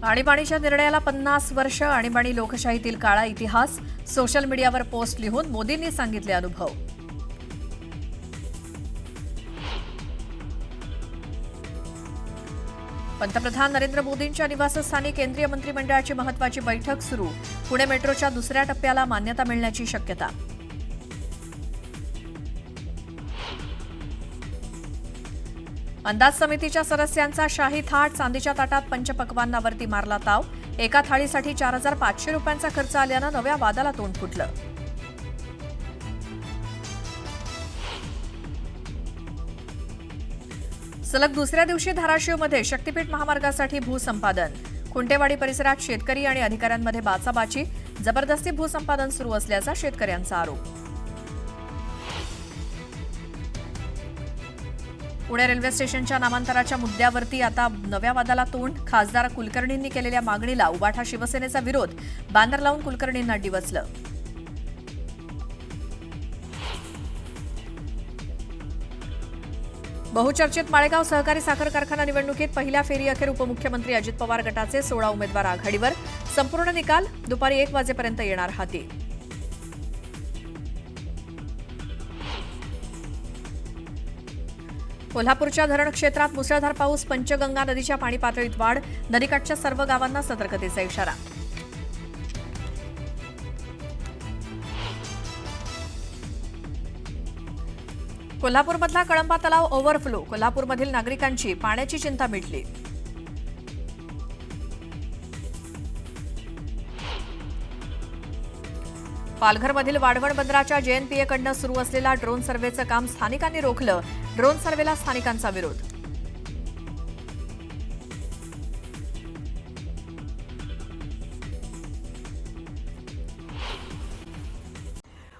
आणीबाणीच्या निर्णयाला 50 वर्ष, आणीबाणी लोकशाहीतील काळा इतिहास. सोशल मीडियावर पोस्ट लिहून मोदींनी सांगितले अनुभव. पंतप्रधान नरेंद्र मोदींच्या निवासस्थानी केंद्रीय मंत्रिमंडळाची महत्त्वाची बैठक सुरू. पुणे मेट्रोच्या दुसऱ्या टप्प्याला मान्यता मिळण्याची शक्यता. अंदाज समितीच्या सदस्यांचा शाही थाट. चांदीच्या ताटात पंचपक्वान्नावरती मारला ताव. एका थाळीसाठी 4,500 रुपयांचा खर्च आल्यानं नव्या वादाला तोंड फुटलं. सलग दुसऱ्या दिवशी धाराशिवमध्ये शक्तीपीठ महामार्गासाठी भूसंपादन. खुंटेवाडी परिसरात शेतकरी आणि अधिकाऱ्यांमध्ये बाचाबाची. जबरदस्ती भूसंपादन सुरू असल्याचा शेतकऱ्यांचा आरोप. पुणे रेल्वे स्टेशनच्या नामांतराच्या मुद्द्यावरती आता नव्या वादाला तोंड. खासदार कुलकर्णींनी केलेल्या मागणीला उबाठा शिवसेनेचा विरोध. बॅनर लावून कुलकर्णींना डिवचलं. बहुचर्चित माळेगाव सहकारी साखर कारखाना निवडणुकीत पहिल्या फेरीअखेर उपमुख्यमंत्री अजित पवार गटाचे 16 उमेदवार आघाडीवर. संपूर्ण निकाल दुपारी 1 वाजेपर्यंत येणार हाती. कोल्हापूरच्या धरण क्षेत्रात मुसळधार पाऊस. पंचगंगा नदीच्या पाणी पातळीत वाढ. नदीकाठच्या सर्व गावांना सतर्कतेचा इशारा. कोल्हापूरमधला कळंबा तलाव ओव्हरफ्लो. कोल्हापूरमधील नागरिकांची पाण्याची चिंता मिटली. पालघरमधील वाढवण बंदराच्या JNPA-कडनं सुरू असलेला ड्रोन सर्व्हेचं काम स्थानिकांनी रोखलं. ड्रोन सर्व्हेला स्थानिकांचा विरोध.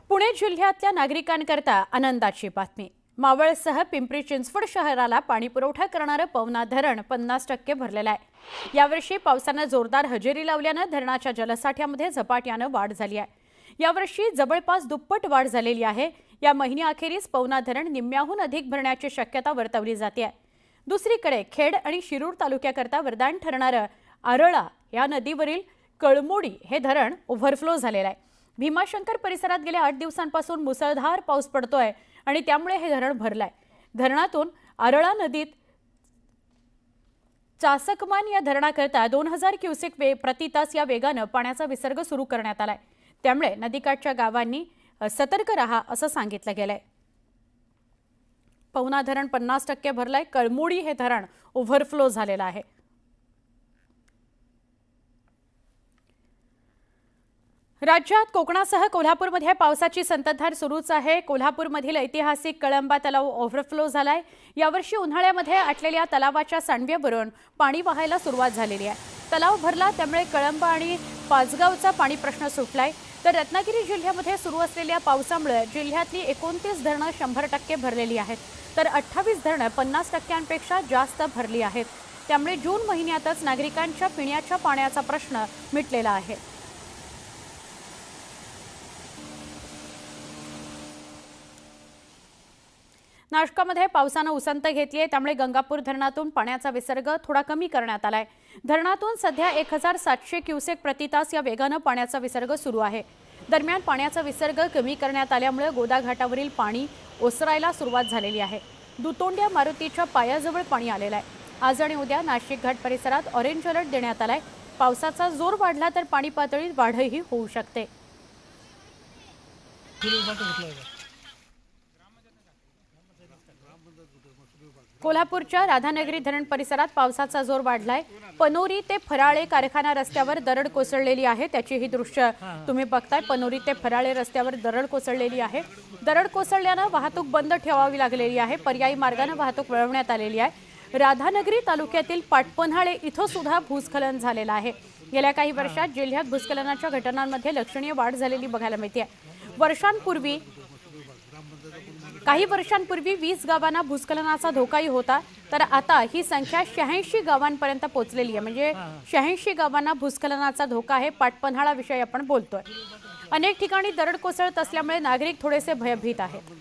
पुणे जिल्ह्यातल्या नागरिकांकरता आनंदाची बातमी. मावळसह पिंपरी चिंचवड शहराला पाणीपुरवठा करणारं पवना धरण 50% भरलेलं आहे. यावर्षी पावसानं जोरदार हजेरी लावल्यानं धरणाच्या जलसाठ्यामध्ये झपाट्यानं वाढ झाली आहे. यावर्षी जवळपास दुप्पट वाढ झालेली आहे. या महिन्याअखेरीस पवना धरण निम्म्याहून अधिक भरण्याची शक्यता वर्तवली जाते. दुसरीकडे खेड आणि शिरूर तालुक्याकरता वरदान ठरणारं आरळा या नदीवरील कळमोडी हे धरण ओव्हरफ्लो झालेलं आहे. भीमाशंकर परिसरात गेल्या 8 दिवसांपासून मुसळधार पाऊस पडतोय आणि त्यामुळे हे धरण भरलंय. धरणातून आरळा नदीत चासकमान या धरणाकरता 2000 क्युसेक प्रतितास या वेगानं पाण्याचा विसर्ग सुरू करण्यात आलाय. त्यामुळे नदीकाठच्या गावांनी सतर्क राहा असं सांगितलं गेलंय. पवना धरण 50% भरलंय. कळमोडी हे धरण ओव्हरफ्लो झालेलं आहे. राज्यात कोकणासह कोल्हापूरमध्ये पावसाची संततधार सुरूच आहे. कोल्हापूरमधील ऐतिहासिक कळंबा तलाव ओव्हरफ्लो झालाय. यावर्षी उन्हाळ्यामध्ये आटलेल्या तलावाच्या सांडव्यावरून पाणी वाहायला सुरुवात झालेली आहे. तलाव भरला त्यामुळे कळंबा आणि पाचगावचा पाणी प्रश्न सुटलाय. तर रत्नागिरी जिल्ह्यामध्ये सुरू असलेल्या पावसामुळे जिल्ह्यातली 29 धरणं 100% भरलेली आहेत. तर 28 धरणं 50%पेक्षा जास्त भरली आहेत. त्यामुळे जून महिन्यातच नागरिकांच्या पिण्याच्या पाण्याचा प्रश्न मिटलेला आहे. नाशकामध्ये पावसानं उसंत घेतली आहे. त्यामुळे गंगापूर धरणातून पाण्याचा विसर्ग थोडा कमी करण्यात आलाय. धरणातून सध्या 1700 क्युसेक प्रतितास या वेगानं पाण्याचा विसर्ग सुरू आहे. दरम्यान पाण्याचा विसर्ग कमी करण्यात आल्यामुळे गोदाघाटावरील पाणी ओसरायला सुरुवात झालेली आहे. दुतोंड्या मारुतीच्या पायाजवळ पाणी आलेलं आहे. आज आणि उद्या नाशिक घाट परिसरात ऑरेंज अलर्ट देण्यात आलाय. पावसाचा जोर वाढला तर पाणी पातळीत वाढही होऊ शकते. कोल्हापूरच्या राधानगरी धरण परिसरात पावसाचा जोर वाढलाय. पनोरी ते फराळे कारखाना रस्त्यावर दरड कोसळलेली आहे. त्याची ही दृश्य तुम्ही बघताय. पनोरी ते फराळे रस्त्यावर दरड कोसळलेली आहे. दरड कोसळल्यानं वाहतूक बंद ठेवावी लागलेली आहे. पर्यायी मार्गाने वाहतूक वळवण्यात आलेली आहे. राधानगरी तालुक्यातील पाटपन्हाळे इथं सुद्धा भूस्खलन झालेलं आहे. गेल्या काही वर्षात जिल्ह्यात भूस्खलनाच्या घटनांमध्ये लक्षणीय वाढ झालेली बघायला मिळते. काही वर्षांपूर्वी 20 गावांना भूस्खलनाचा धोकाही होता. तर आता ही संख्या 86 गावांपर्यंत पोहोचलेली आहे. म्हणजे 86 गावांना भूस्खलनाचा धोका आहे. पाटपन्हाळा विषयी आपण बोलतोय. अनेक ठिकाणी दरड कोसळत असल्यामुळे नागरिक थोडेसे भयभीत आहेत.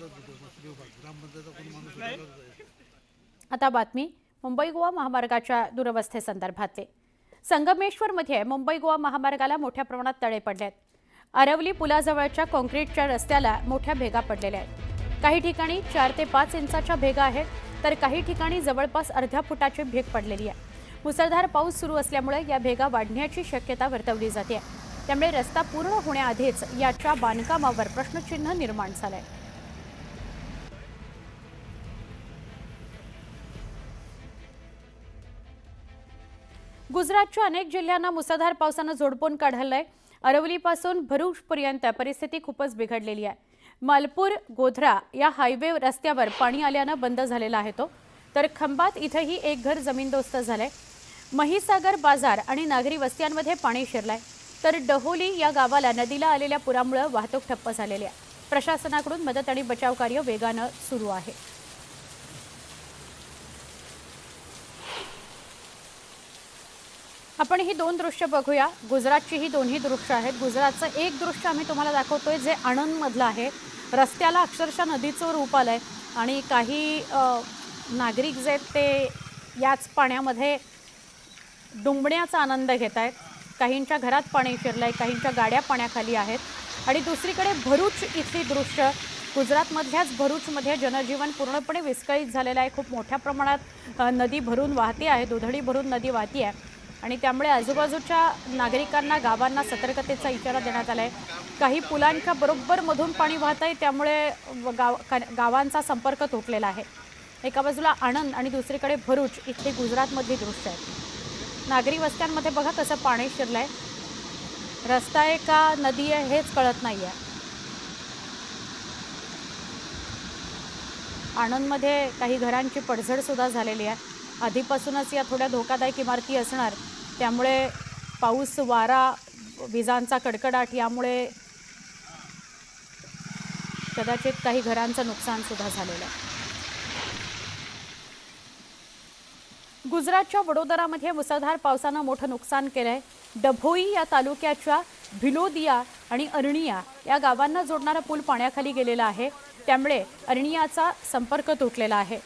आता बातमी मुंबई गोवा महामार्गाच्या दुरवस्थेसंदर्भातली. संगमेश्वरमध्ये मुंबई गोवा महामार्गाला मोठ्या प्रमाणात तडे पडले आहेत. अरवली पुलाजवळच्या काँक्रीटच्या रस्त्याला मोठ्या भेगा पडलेल्या आहेत. काही ठिकाणी 4 ते 5 इंचाच्या भेगा आहेत, तर काही ठिकाणी जवळपास अर्ध्या फुटाची भेग पडलेली आहे. मुसळधार पाऊस सुरू असल्यामुळे या भेगा वाढण्याची शक्यता वर्तवली जाते. त्यामुळे रस्ता पूर्ण होण्याआधीच याच्या बांधकामावर प्रश्नचिन्ह निर्माण झालंय. गुजरातच्या अनेक जिल्ह्यांना मुसळधार पावसानं झोडपून काढलंय. अरवलीपासून भरूचपर्यंत परिस्थिती खूपच बिघडलेली आहे. मालपूर गोधरा या हायवे रस्त्यावर पाणी आल्यानं बंद झालेला आहे तो, तर खंबात इथंही एक घर जमीनदोस्त झालंय. महिसागर बाजार आणि नागरी वस्त्यांमध्ये पाणी शिरलंय, तर डहोली या गावाला नदीला आलेल्या पुरामुळे वाहतूक ठप्प झालेली आहे. प्रशासनाकडून मदत आणि बचाव कार्य वेगानं सुरू आहे. आपण ही 2 दृश्य बघूया. गुजरातची ही दोन्ही दृश्य आहेत. गुजरातचं एक दृश्य आम्ही तुम्हाला दाखवतोय जे आणंदमधलं आहे. रस्त्याला अक्षरशः नदीचं रूप आलंय आणि काही नागरिक जे आहेत ते याच पाण्यामध्ये डुंबण्याचा आनंद घेत आहेत. काहींच्या घरात पाणी शिरलंय, काहींच्या गाड्या पाण्याखाली आहेत. आणि दुसरीकडे भरूच इथली दृश्य, गुजरातमधल्याच भरूचमध्ये जनजीवन पूर्णपणे विस्कळीत झालेलं आहे. खूप मोठ्या प्रमाणात नदी भरून वाहते आहे, दुधडी भरून नदी वाहती आहे आणि त्यामुळे आजूबाजूच्या नागरिकांना, गावांना सतर्कतेचा इशारा देण्यात आला आहे. काही पुलांच्या बरोबर मधून पाणी वाहत आहे, त्यामुळे गावांचा संपर्क तुटलेला आहे. एका बाजूला आणंद आणि दुसरीकडे भरूच इथली गुजरातमधली दृश्य आहेत. नागरी वस्त्यांमध्ये बघा कसं पाणी शिरलंय. रस्ता आहे का नदी आहे हेच कळत नाही आहे. आणंदमध्ये काही घरांची पडझडसुद्धा झालेली आहे. आधीपासूनच या थोड्या धोकादायक इमारती असणार, त्यामुळे पाऊस, वारा, विजांचा कडकडाट यामुळे कदाचित काही घरांचं नुकसानसुद्धा झालेलं आहे. गुजरातच्या वडोदरामध्ये मुसळधार पावसानं मोठं नुकसान केलंय. डभोई या तालुक्याच्या भिलोदिया आणि अर्णिया या गावांना जोडणारा पूल पाण्याखाली गेलेला आहे. त्यामुळे अर्णियाचा संपर्क तुटलेला आहे.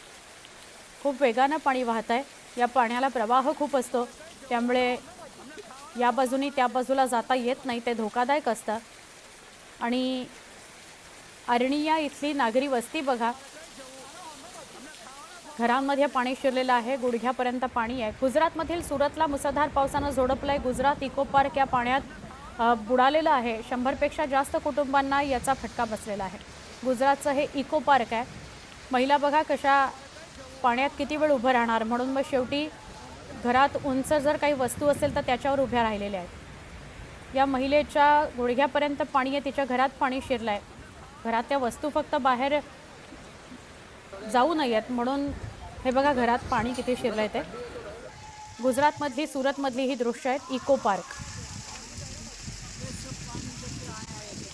खूप वेगानं पाणी वाहत आहे. या पाण्याला प्रवाह खूप असतो, त्यामुळे या बाजूनी त्या बाजूला जाता येत नाही, ते धोकादायक असतं. आणि अर्णिया इथली नागरी वस्ती बघा, घरांमध्ये पाणी शिरलेलं आहे, गुडघ्यापर्यंत पाणी आहे. गुजरातमधील सुरतला मुसळधार पावसानं झोडपलंय. गुजरात इको पार्क या पाण्यात बुडालेलं आहे. 100पेक्षा जास्त कुटुंबांना याचा फटका बसलेला आहे. गुजरातचं हे इको पार्क आहे. महिला बघा कशा पाण्यात किती वेळ उभं राहणार, म्हणून मग शेवटी घरात उंच जर काही वस्तू असेल तर त्याच्यावर उभ्या राहिलेल्या आहेत. या महिलेच्या गुडघ्यापर्यंत पाणी आहे, तिच्या घरात पाणी शिरलं आहे. घरातल्या वस्तू फक्त बाहेर जाऊ नयेत म्हणून हे बघा घरात पाणी किती शिरलं आहे. ते गुजरातमधली, सुरतमधली ही दृश्य आहेत इको पार्क.